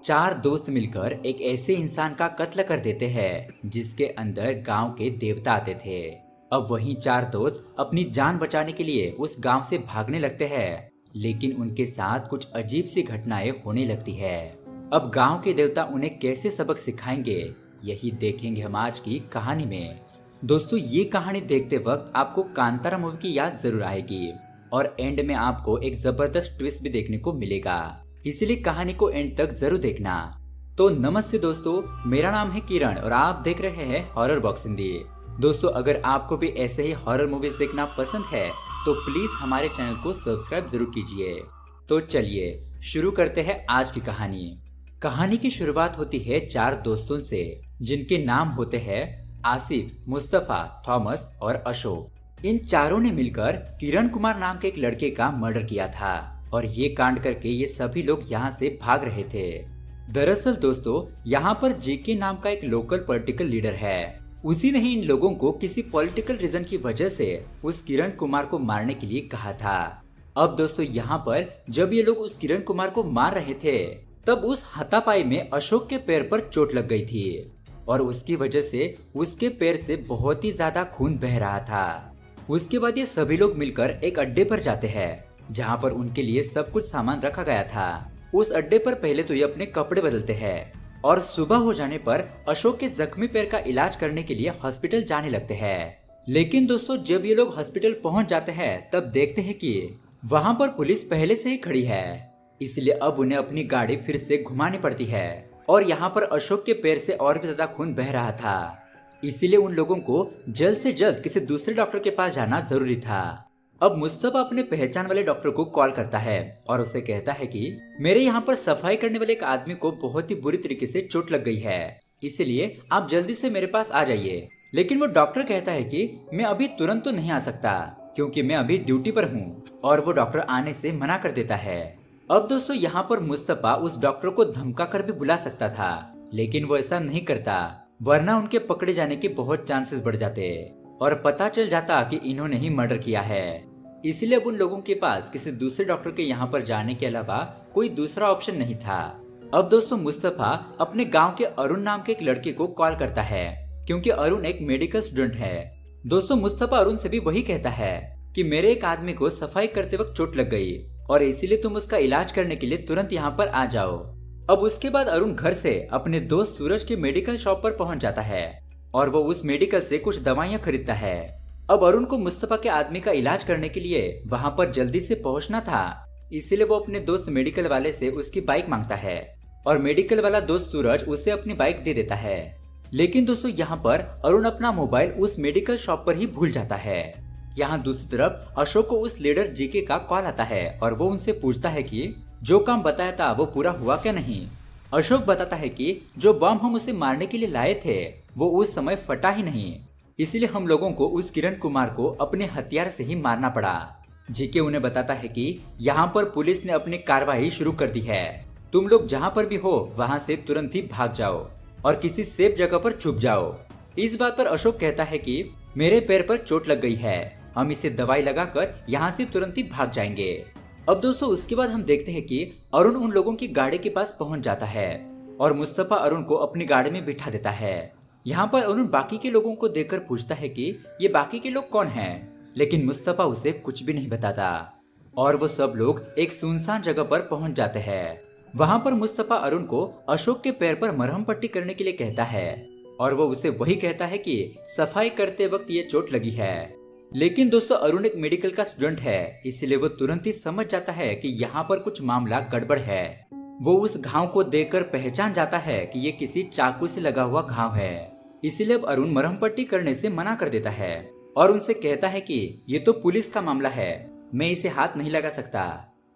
चार दोस्त मिलकर एक ऐसे इंसान का कत्ल कर देते हैं जिसके अंदर गांव के देवता आते थे। अब वहीं चार दोस्त अपनी जान बचाने के लिए उस गांव से भागने लगते हैं, लेकिन उनके साथ कुछ अजीब सी घटनाएं होने लगती है। अब गांव के देवता उन्हें कैसे सबक सिखाएंगे, यही देखेंगे हम आज की कहानी में। दोस्तों, ये कहानी देखते वक्त आपको कांतारा मूवी की याद जरूर आएगी और एंड में आपको एक जबरदस्त ट्विस्ट भी देखने को मिलेगा, इसलिए कहानी को एंड तक जरूर देखना। तो नमस्ते दोस्तों, मेरा नाम है किरण और आप देख रहे हैं हॉरर बॉक्स हिंदी। दोस्तों, अगर आपको भी ऐसे ही हॉरर मूवीज देखना पसंद है तो प्लीज हमारे चैनल को सब्सक्राइब जरूर कीजिए। तो चलिए शुरू करते हैं आज की कहानी। कहानी की शुरुआत होती है चार दोस्तों से, जिनके नाम होते हैं आसिफ, मुस्तफा, थॉमस और अशोक। इन चारों ने मिलकर किरण कुमार नाम के एक लड़के का मर्डर किया था और ये कांड करके ये सभी लोग यहाँ से भाग रहे थे। दरअसल दोस्तों, यहाँ पर जेके नाम का एक लोकल पॉलिटिकल लीडर है। उसी ने ही इन लोगों को किसी पॉलिटिकल रीजन की वजह से उस किरण कुमार को मारने के लिए कहा था। अब दोस्तों, यहाँ पर जब ये लोग उस किरण कुमार को मार रहे थे तब उस हाथापाई में अशोक के पैर पर चोट लग गई थी और उसकी वजह से उसके पैर से बहुत ही ज्यादा खून बह रहा था। उसके बाद ये सभी लोग मिलकर एक अड्डे पर जाते हैं जहाँ पर उनके लिए सब कुछ सामान रखा गया था। उस अड्डे पर पहले तो ये अपने कपड़े बदलते हैं और सुबह हो जाने पर अशोक के जख्मी पैर का इलाज करने के लिए हॉस्पिटल जाने लगते हैं। लेकिन दोस्तों, जब ये लोग हॉस्पिटल पहुंच जाते हैं तब देखते हैं कि वहां पर पुलिस पहले से ही खड़ी है, इसलिए अब उन्हें अपनी गाड़ी फिर से घुमानी पड़ती है। और यहाँ पर अशोक के पैर से और भी ज्यादा खून बह रहा था, इसीलिए उन लोगों को जल्द से जल्द किसी दूसरे डॉक्टर के पास जाना जरूरी था। अब मुस्तफा अपने पहचान वाले डॉक्टर को कॉल करता है और उसे कहता है कि मेरे यहाँ पर सफाई करने वाले एक आदमी को बहुत ही बुरी तरीके से चोट लग गई है, इसलिए आप जल्दी से मेरे पास आ जाइए। लेकिन वो डॉक्टर कहता है कि मैं अभी तुरंत तो नहीं आ सकता क्योंकि मैं अभी ड्यूटी पर हूँ, और वो डॉक्टर आने से मना कर देता है। अब दोस्तों, यहाँ पर मुस्तफा उस डॉक्टर को धमका कर भी बुला सकता था, लेकिन वो ऐसा नहीं करता, वरना उनके पकड़े जाने के बहुत चांसेस बढ़ जाते और पता चल जाता कि इन्होंने ही मर्डर किया है। इसलिए अब उन लोगों के पास किसी दूसरे डॉक्टर के यहाँ पर जाने के अलावा कोई दूसरा ऑप्शन नहीं था। अब दोस्तों, मुस्तफा अपने गांव के अरुण नाम के एक लड़के को कॉल करता है क्योंकि अरुण एक मेडिकल स्टूडेंट है। दोस्तों, मुस्तफा अरुण से भी वही कहता है कि मेरे एक आदमी को सफाई करते वक्त चोट लग गई और इसीलिए तुम उसका इलाज करने के लिए तुरंत यहाँ पर आ जाओ। अब उसके बाद अरुण घर से अपने दोस्त सूरज के मेडिकल शॉप पर पहुंच जाता है और वो उस मेडिकल से कुछ दवाइयाँ खरीदता है। अब अरुण को मुस्तफा के आदमी का इलाज करने के लिए वहां पर जल्दी से पहुंचना था, इसीलिए वो अपने दोस्त मेडिकल वाले से उसकी बाइक मांगता है और मेडिकल वाला दोस्त सूरज उसे अपनी बाइक दे देता है। लेकिन दोस्तों, यहाँ पर अरुण अपना मोबाइल उस मेडिकल शॉप पर ही भूल जाता है। यहाँ दूसरी तरफ अशोक को उस लीडर जीके का कॉल आता है और वो उनसे पूछता है कि जो काम बताया था वो पूरा हुआ क्या नहीं। अशोक बताता है कि जो बम हम उसे मारने के लिए लाए थे वो उस समय फटा ही नहीं, इसलिए हम लोगों को उस किरण कुमार को अपने हथियार से ही मारना पड़ा। जीके उन्हें बताता है कि यहाँ पर पुलिस ने अपनी कार्रवाई शुरू कर दी है, तुम लोग जहाँ पर भी हो वहाँ से तुरंत ही भाग जाओ और किसी सेफ जगह पर छुप जाओ। इस बात पर अशोक कहता है कि मेरे पैर पर चोट लग गई है, हम इसे दवाई लगाकर यहाँ से तुरंत ही भाग जाएंगे। अब दोस्तों, उसके बाद हम देखते हैं कि अरुण उन लोगों की गाड़ी के पास पहुंच जाता है और मुस्तफा अरुण को अपनी गाड़ी में बिठा देता है। यहाँ पर अरुण बाकी के लोगों को देखकर पूछता है कि ये बाकी के लोग कौन हैं, लेकिन मुस्तफा उसे कुछ भी नहीं बताता और वो सब लोग एक सुनसान जगह पर पहुंच जाते हैं। वहाँ पर मुस्तफा अरुण को अशोक के पैर पर मरहम पट्टी करने के लिए कहता है और वो उसे वही कहता है कि सफाई करते वक्त ये चोट लगी है। लेकिन दोस्तों, अरुण एक मेडिकल का स्टूडेंट है, इसलिए वो तुरंत ही समझ जाता है कि यहाँ पर कुछ मामला गड़बड़ है। वो उस घाव को देखकर पहचान जाता है कि ये किसी चाकू से लगा हुआ घाव है, इसीलिए अब अरुण मरहम पट्टी करने से मना कर देता है और उनसे कहता है कि ये तो पुलिस का मामला है, मैं इसे हाथ नहीं लगा सकता।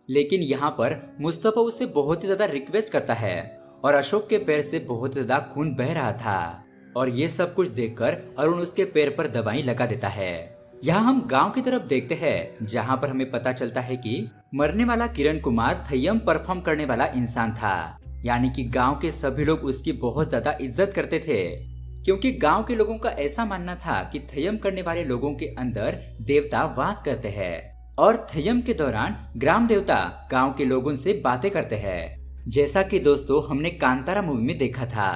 लेकिन यहाँ पर मुस्तफा उससे बहुत ही ज्यादा रिक्वेस्ट करता है और अशोक के पैर से बहुत ज्यादा खून बह रहा था और ये सब कुछ देखकर अरुण उसके पैर पर दवाई लगा देता है। यहाँ हम गांव की तरफ देखते हैं जहाँ पर हमें पता चलता है कि मरने वाला किरण कुमार थयम परफॉर्म करने वाला इंसान था, यानी कि गांव के सभी लोग उसकी बहुत ज्यादा इज्जत करते थे क्योंकि गांव के लोगों का ऐसा मानना था कि थयम करने वाले लोगों के अंदर देवता वास करते हैं और थयम के दौरान ग्राम देवता गांव के लोगों से बातें करते हैं। जैसा कि दोस्तों हमने कांतारा मूवी में देखा था।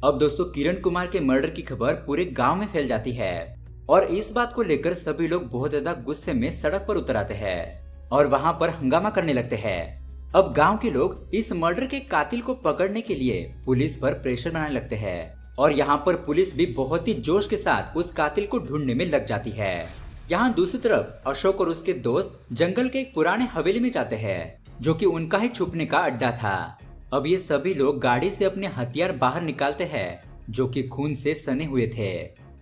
अब दोस्तों किरण कुमार के मर्डर की खबर पूरे गांव में फैल जाती है और इस बात को लेकर सभी लोग बहुत ज्यादा गुस्से में सड़क पर उतर आते हैं और वहां पर हंगामा करने लगते हैं। अब गांव के लोग इस मर्डर के कातिल को पकड़ने के लिए पुलिस पर प्रेशर बनाने लगते हैं और यहाँ पर पुलिस भी बहुत ही जोश के साथ उस कातिल को ढूंढने में लग जाती है। यहाँ दूसरी तरफ अशोक और उसके दोस्त जंगल के एक पुराने हवेली में जाते हैं जो कि उनका ही छुपने का अड्डा था। अब ये सभी लोग गाड़ी से अपने हथियार बाहर निकालते हैं जो कि खून से सने हुए थे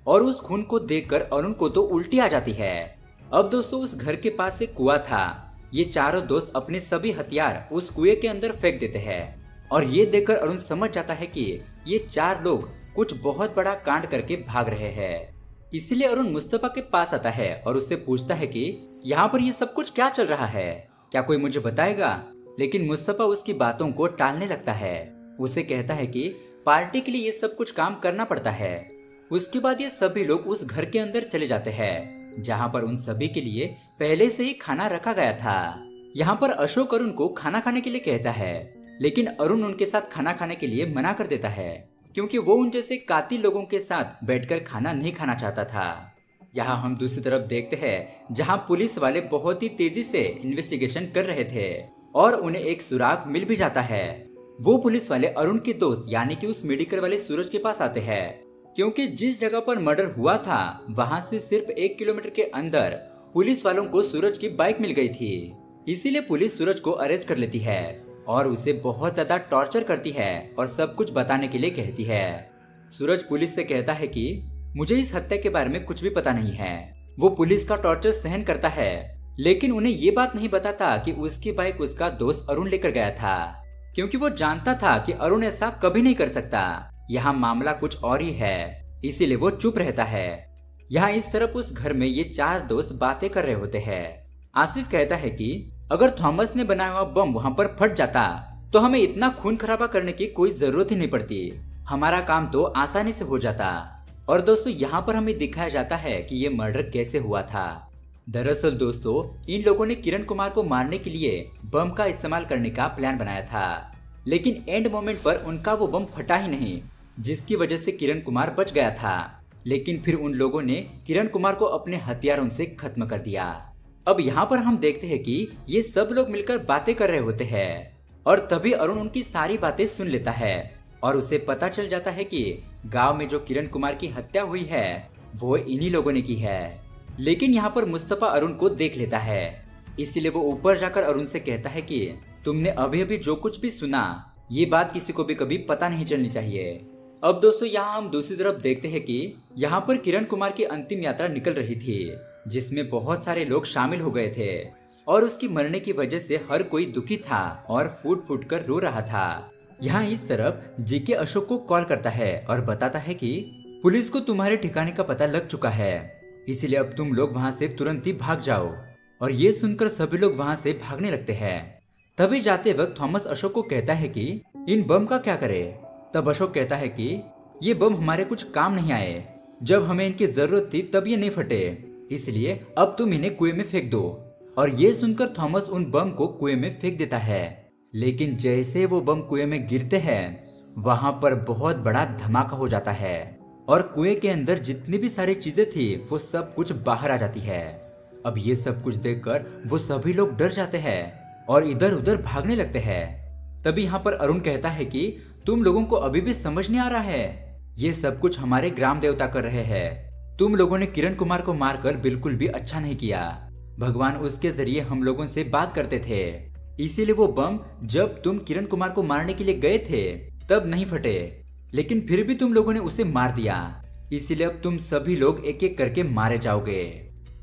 और उस खून को देखकर अरुण को तो उल्टी आ जाती है। अब दोस्तों उस घर के पास एक कुआं था। ये चारों दोस्त अपने सभी हथियार उस कुएं के अंदर फेंक देते हैं और ये देखकर अरुण समझ जाता है कि ये चार लोग कुछ बहुत बड़ा कांड करके भाग रहे हैं। इसलिए अरुण मुस्तफा के पास आता है और उससे पूछता है कि यहाँ पर ये सब कुछ क्या चल रहा है, क्या कोई मुझे बताएगा। लेकिन मुस्तफा उसकी बातों को टालने लगता है। उसे कहता है कि पार्टी के लिए ये सब कुछ काम करना पड़ता है। उसके बाद ये सभी लोग उस घर के अंदर चले जाते हैं जहाँ पर उन सभी के लिए पहले से ही खाना रखा गया था। यहाँ पर अशोक अरुण को खाना खाने के लिए कहता है लेकिन अरुण उनके साथ खाना खाने के लिए मना कर देता है क्योंकि वो उन जैसे कातिल लोगों के साथ बैठकर खाना नहीं खाना चाहता था। यहाँ हम दूसरी तरफ देखते हैं जहाँ पुलिस वाले बहुत ही तेजी से इन्वेस्टिगेशन कर रहे थे और उन्हें एक सुराग मिल भी जाता है। वो पुलिस वाले अरुण के दोस्त यानी कि उस मेडिकल वाले सूरज के पास आते हैं क्योंकि जिस जगह पर मर्डर हुआ था वहाँ से सिर्फ 1 किलोमीटर के अंदर पुलिस वालों को सूरज की बाइक मिल गई थी। इसीलिए पुलिस सूरज को अरेस्ट कर लेती है और उसे बहुत ज्यादा टॉर्चर करती है और सब कुछ बताने के लिए कहती है। सूरज पुलिस से कहता है कि मुझे इस हत्या के बारे में कुछ भी पता नहीं है। वो पुलिस का टॉर्चर सहन करता है लेकिन उन्हें ये बात नहीं बताता कि उसकी बाइक उसका दोस्त अरुण लेकर गया था क्योंकि वो जानता था कि अरुण ऐसा कभी नहीं कर सकता। यहाँ मामला कुछ और ही है, इसीलिए वो चुप रहता है। यहाँ इस तरफ उस घर में ये चार दोस्त बातें कर रहे होते हैं। आसिफ कहता है कि अगर थॉमस ने बनाया हुआ बम वहाँ पर फट जाता तो हमें इतना खून खराबा करने की कोई जरूरत ही नहीं पड़ती, हमारा काम तो आसानी से हो जाता। और दोस्तों यहाँ पर हमें दिखाया जाता है कि ये मर्डर कैसे हुआ था। दरअसल दोस्तों इन लोगों ने किरण कुमार को मारने के लिए बम का इस्तेमाल करने का प्लान बनाया था लेकिन एंड मोमेंट पर उनका वो बम फटा ही नहीं जिसकी वजह से किरण कुमार बच गया था। लेकिन फिर उन लोगों ने किरण कुमार को अपने हथियारों से खत्म कर दिया। अब यहाँ पर हम देखते हैं कि ये सब लोग मिलकर बातें कर रहे होते हैं और तभी अरुण उनकी सारी बातें सुन लेता है और उसे पता चल जाता है कि गांव में जो किरण कुमार की हत्या हुई है वो इन्हीं लोगों ने की है। लेकिन यहाँ पर मुस्तफा अरुण को देख लेता है, इसीलिए वो ऊपर जाकर अरुण से कहता है कि तुमने अभी अभी जो कुछ भी सुना ये बात किसी को भी कभी पता नहीं चलनी चाहिए। अब दोस्तों यहाँ हम दूसरी तरफ देखते हैं कि यहाँ पर किरण कुमार की अंतिम यात्रा निकल रही थी जिसमें बहुत सारे लोग शामिल हो गए थे और उसकी मरने की वजह से हर कोई दुखी था और फूट फूट कर रो रहा था। यहाँ इस तरफ जीके अशोक को कॉल करता है और बताता है कि पुलिस को तुम्हारे ठिकाने का पता लग चुका है, इसलिए अब तुम लोग वहाँ से तुरंत ही भाग जाओ। और ये सुनकर सभी लोग वहाँ से भागने लगते हैं। तभी जाते वक्त थॉमस अशोक को कहता है कि इन बम का क्या करे। तब अशोक कहता है कि ये बम हमारे कुछ काम नहीं आए, जब हमें इनकी जरूरत थी तब ये नहीं फटे, इसलिए अब तुम इन्हें कुएं में फेंक दो। और ये सुनकर थॉमस उन बम को कुएं में फेंक देता है। लेकिन जैसे वो बम कुएं में गिरते हैं वहां पर बहुत बड़ा धमाका हो जाता है और कुएं के अंदर जितनी भी सारी चीजें थी वो सब कुछ बाहर आ जाती है। अब ये सब कुछ देखकर वो सभी लोग डर जाते हैं और इधर उधर भागने लगते हैं। तभी यहाँ पर अरुण कहता है कि तुम लोगों को अभी भी समझ नहीं आ रहा है, ये सब कुछ हमारे ग्राम देवता कर रहे हैं। तुम लोगों ने किरण कुमार को मारकर बिल्कुल भी अच्छा नहीं किया। भगवान उसके जरिए हम लोगों से बात करते थे, इसीलिए वो बम जब तुम किरण कुमार को मारने के लिए गए थे तब नहीं फटे, लेकिन फिर भी तुम लोगों ने उसे मार दिया, इसीलिए अब तुम सभी लोग एक एक करके मारे जाओगे।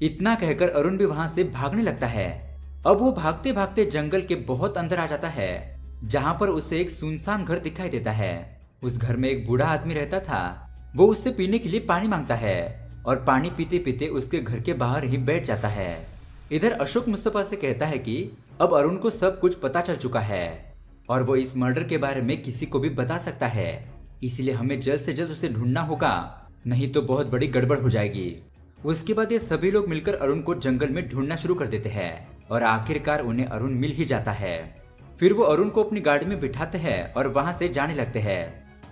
इतना कहकर अरुण भी वहां से भागने लगता है। अब वो भागते भागते जंगल के बहुत अंदर आ जाता है जहाँ पर उसे एक सुनसान घर दिखाई देता है। उस घर में एक बूढ़ा आदमी रहता था। वो उससे पीने के लिए पानी मांगता है और पानी पीते पीते उसके घर के बाहर ही बैठ जाता है। इधर अशोक मुस्तफा से कहता है कि अब अरुण को सब कुछ पता चल चुका है और वो इस मर्डर के बारे में किसी को भी बता सकता है, इसलिए हमें जल्द से जल्द उसे ढूंढना होगा, नहीं तो बहुत बड़ी गड़बड़ हो जाएगी। उसके बाद ये सभी लोग मिलकर अरुण को जंगल में ढूंढना शुरू कर देते हैं और आखिरकार उन्हें अरुण मिल ही जाता है। फिर वो अरुण को अपनी गाड़ी में बिठाते हैं और वहां से जाने लगते हैं।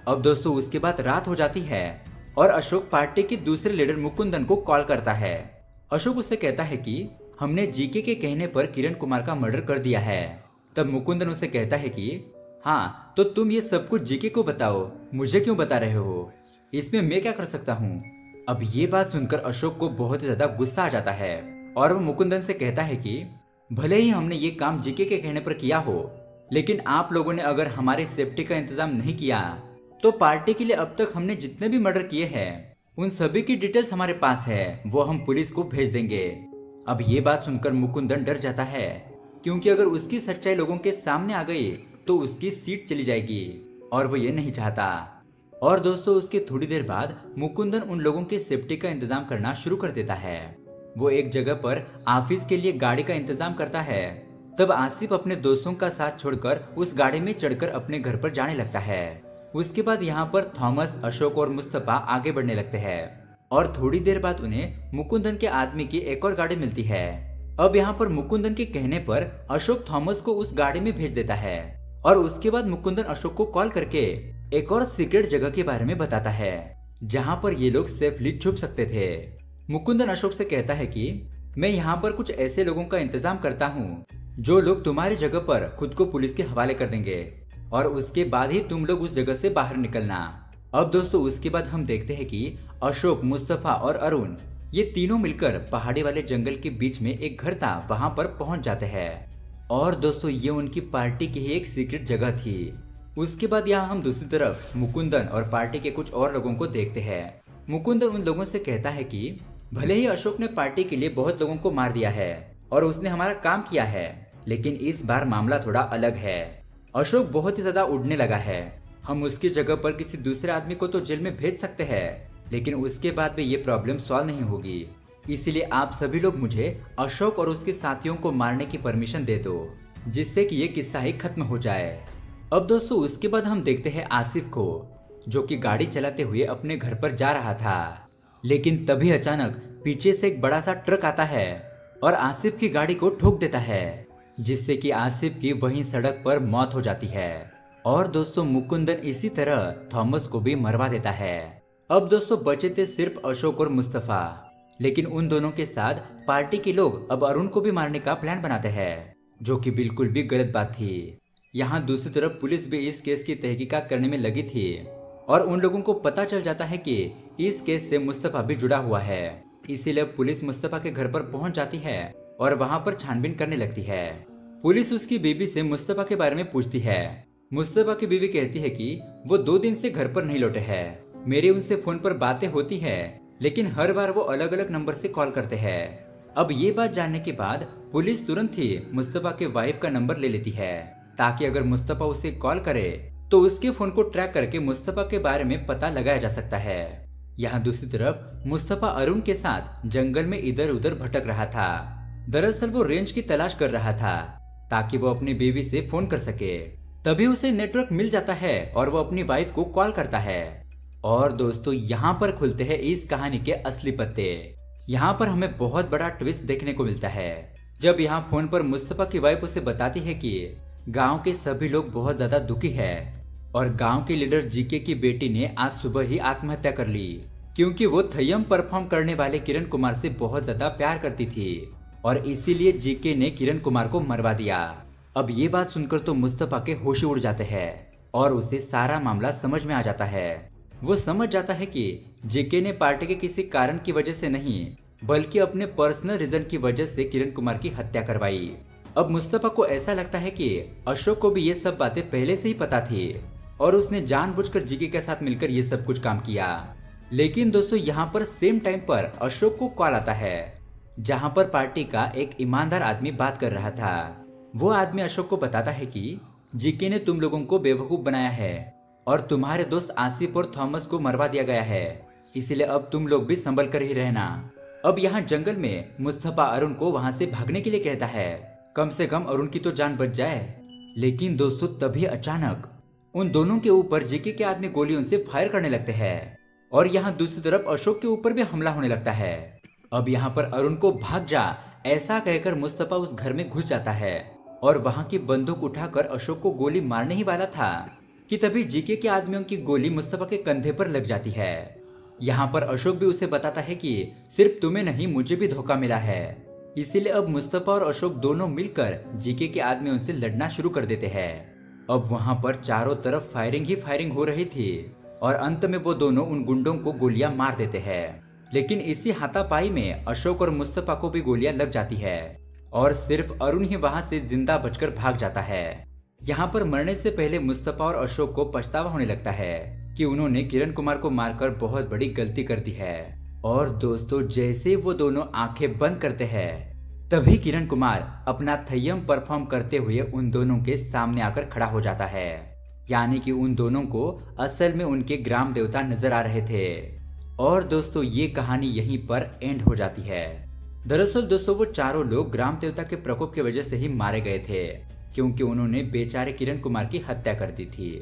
अब दोस्तों उसके बाद रात हो जाती है और अशोक पार्टी के दूसरे लीडर मुकुंदन को कॉल करता है। अशोक उससे कहता है कि हमने जीके के कहने पर किरण कुमार का मर्डर कर दिया है। तब मुकुंदन उसे कहता है कि हाँ तो तुम ये सब कुछ जीके को बताओ, मुझे क्यों बता रहे हो, इसमें मैं क्या कर सकता हूँ। अब ये बात सुनकर अशोक को बहुत ही ज्यादा गुस्सा आ जाता है और वो मुकुंदन से कहता है कि भले ही हमने ये काम जीके के कहने पर किया हो, लेकिन आप लोगों ने अगर हमारी सेफ्टी का इंतजाम नहीं किया तो पार्टी के लिए अब तक हमने जितने भी मर्डर किए हैं उन सभी की डिटेल्स हमारे पास है, वो हम पुलिस को भेज देंगे। अब ये बात सुनकर मुकुंदन डर जाता है क्योंकि अगर उसकी सच्चाई लोगों के सामने आ गई तो उसकी सीट चली जाएगी और वो ये नहीं चाहता। और दोस्तों उसके थोड़ी देर बाद मुकुंदन उन लोगों के सेफ्टी का इंतजाम करना शुरू कर देता है। वो एक जगह पर ऑफिस के लिए गाड़ी का इंतजाम करता है। तब आसिफ अपने दोस्तों का साथ छोड़कर उस गाड़ी में चढ़कर अपने घर पर जाने लगता है। उसके बाद यहाँ पर थॉमस, अशोक और मुस्तफा आगे बढ़ने लगते हैं और थोड़ी देर बाद उन्हें मुकुंदन के आदमी की एक और गाड़ी मिलती है। अब यहाँ पर मुकुंदन के कहने पर अशोक थॉमस को उस गाड़ी में भेज देता है और उसके बाद मुकुंदन अशोक को कॉल करके एक और सीक्रेट जगह के बारे में बताता है जहाँ पर ये लोग सेफली छुप सकते थे। मुकुंदन अशोक से कहता है कि मैं यहाँ पर कुछ ऐसे लोगों का इंतजाम करता हूँ जो लोग तुम्हारी जगह पर खुद को पुलिस के हवाले कर देंगे और उसके बाद ही तुम लोग उस जगह से बाहर निकलना। अब दोस्तों उसके बाद हम देखते हैं कि अशोक, मुस्तफा और अरुण ये तीनों मिलकर पहाड़ी वाले जंगल के बीच में एक घर था वहां पर पहुंच जाते हैं। और दोस्तों ये उनकी पार्टी की ही एक सीक्रेट जगह थी। उसके बाद यहाँ हम दूसरी तरफ मुकुंदन और पार्टी के कुछ और लोगों को देखते हैं। मुकुंदन उन लोगों से कहता है कि भले ही अशोक ने पार्टी के लिए बहुत लोगों को मार दिया है और उसने हमारा काम किया है, लेकिन इस बार मामला थोड़ा अलग है। अशोक बहुत ही ज्यादा उड़ने लगा है। हम उसकी जगह पर किसी दूसरे आदमी को तो जेल में भेज सकते हैं, लेकिन उसके बाद भी ये प्रॉब्लम सॉल्व नहीं होगी। इसलिए आप सभी लोग मुझे अशोक और उसके साथियों को मारने की परमिशन दे दो, जिससे कि ये किस्सा ही खत्म हो जाए। अब दोस्तों उसके बाद हम देखते हैं आसिफ को, जो कि गाड़ी चलाते हुए अपने घर पर जा रहा था। लेकिन तभी अचानक पीछे से एक बड़ा सा ट्रक आता है और आसिफ की गाड़ी को ठोक देता है, जिससे कि आसिफ की वहीं सड़क पर मौत हो जाती है। और दोस्तों मुकुंदन इसी तरह थॉमस को भी मरवा देता है। अब दोस्तों बचे थे सिर्फ अशोक और मुस्तफा, लेकिन उन दोनों के साथ पार्टी के लोग अब अरुण को भी मारने का प्लान बनाते हैं, जो कि बिल्कुल भी गलत बात थी। यहाँ दूसरी तरफ पुलिस भी इस केस की तहकीकात करने में लगी थी और उन लोगों को पता चल जाता है कि इस केस से मुस्तफा भी जुड़ा हुआ है। इसीलिए पुलिस मुस्तफा के घर पर पहुंच जाती है और वहां पर छानबीन करने लगती है। पुलिस उसकी बीवी से मुस्तफा के बारे में पूछती है। मुस्तफा की बीवी कहती है कि वो 2 दिन से घर पर नहीं लौटे हैं। मेरी उनसे फोन पर बातें होती है, लेकिन हर बार वो अलग अलग नंबर से कॉल करते हैं। अब ये बात जानने के बाद पुलिस तुरंत ही मुस्तफा के वाइफ का नंबर ले लेती है, ताकि अगर मुस्तफा उसे कॉल करे तो उसके फोन को ट्रैक करके मुस्तफा के बारे में पता लगाया जा सकता है। यहाँ दूसरी तरफ मुस्तफा अरुण के साथ जंगल में इधर उधर भटक रहा था। दरअसल वो रेंज की तलाश कर रहा था ताकि वो अपनी बीवी से फोन कर सके। तभी उसे नेटवर्क मिल जाता है और वो अपनी वाइफ को कॉल करता है। और दोस्तों यहाँ पर खुलते हैं इस कहानी के असली पत्ते। यहाँ पर हमें बहुत बड़ा ट्विस्ट देखने को मिलता है, जब यहाँ फोन पर मुस्तफा की वाइफ उसे बताती है कि गांव के सभी लोग बहुत ज्यादा दुखी है और गांव के लीडर जीके की बेटी ने आज सुबह ही आत्महत्या कर ली, क्योंकि वो थयम परफॉर्म करने वाले किरण कुमार से बहुत ज्यादा प्यार करती थी और इसीलिए जीके ने किरण कुमार को मरवा दिया। अब ये बात सुनकर तो मुस्तफा के होश उड़ जाते हैं और उसे सारा मामला समझ में आ जाता है। वो समझ जाता है कि जेके ने पार्टी के किसी कारण की वजह से नहीं, बल्कि अपने पर्सनल रीजन की वजह से किरण कुमार की हत्या करवाई। अब मुस्तफा को ऐसा लगता है कि अशोक को भी ये सब बातें पहले से ही पता थी और उसने जानबूझकर जीके के साथ मिलकर ये सब कुछ काम किया। लेकिन दोस्तों यहाँ पर सेम टाइम पर अशोक को कॉल आता है, जहाँ पर पार्टी का एक ईमानदार आदमी बात कर रहा था। वो आदमी अशोक को बताता है कि जीके ने तुम लोगों को बेवकूफ बनाया है और तुम्हारे दोस्त आसिफ और थॉमस को मरवा दिया गया है, इसलिए अब तुम लोग भी संभल कर ही रहना। अब यहाँ जंगल में मुस्तफा अरुण को वहां से भागने के लिए कहता है, कम से कम अरुण की तो जान बच जाए। लेकिन दोस्तों तभी अचानक उन दोनों के ऊपर जीके के आदमी गोलियों से फायर करने लगते हैं और यहाँ दूसरी तरफ अशोक के ऊपर भी हमला होने लगता है। अब यहाँ पर अरुण को भाग जा ऐसा कहकर मुस्तफा उस घर में घुस जाता है और वहां की बंदूक उठाकर अशोक को गोली मारने ही वाला था कि तभी जीके के आदमियों की गोली मुस्तफा के कंधे पर लग जाती है। यहाँ पर अशोक भी उसे बताता है कि सिर्फ तुम्हें नहीं मुझे भी धोखा मिला है। इसीलिए अब मुस्तफा और अशोक दोनों मिलकर जीके के आदमियों से लड़ना शुरू कर देते हैं। अब वहाँ पर चारों तरफ फायरिंग ही फायरिंग हो रही थी और अंत में वो दोनों उन गुंडों को गोलियां मार देते हैं। लेकिन इसी हाथापाई में अशोक और मुस्तफा को भी गोलियां लग जाती है और सिर्फ अरुण ही वहां से जिंदा बचकर भाग जाता है। यहाँ पर मरने से पहले मुस्तफा और अशोक को पछतावा होने लगता है कि उन्होंने किरण कुमार को मारकर बहुत बड़ी गलती कर दी है। और दोस्तों जैसे वो दोनों आंखें बंद करते हैं तभी किरण कुमार अपना थय्यम परफॉर्म करते हुए उन दोनों के सामने आकर खड़ा हो जाता है। यानी कि उन दोनों को असल में उनके ग्राम देवता नजर आ रहे थे। और दोस्तों ये कहानी यहीं पर एंड हो जाती है। दरअसल दोस्तों वो चारों लोग ग्राम देवता के प्रकोप की वजह से ही मारे गए थे क्योंकि उन्होंने बेचारे किरण कुमार की हत्या कर दी थी।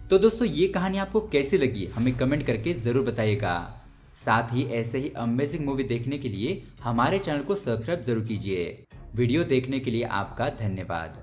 तो दोस्तों ये कहानी आपको कैसी लगी हमें कमेंट करके जरूर बताइएगा। साथ ही ऐसे ही अमेजिंग मूवी देखने के लिए हमारे चैनल को सब्सक्राइब जरूर कीजिए। वीडियो देखने के लिए आपका धन्यवाद।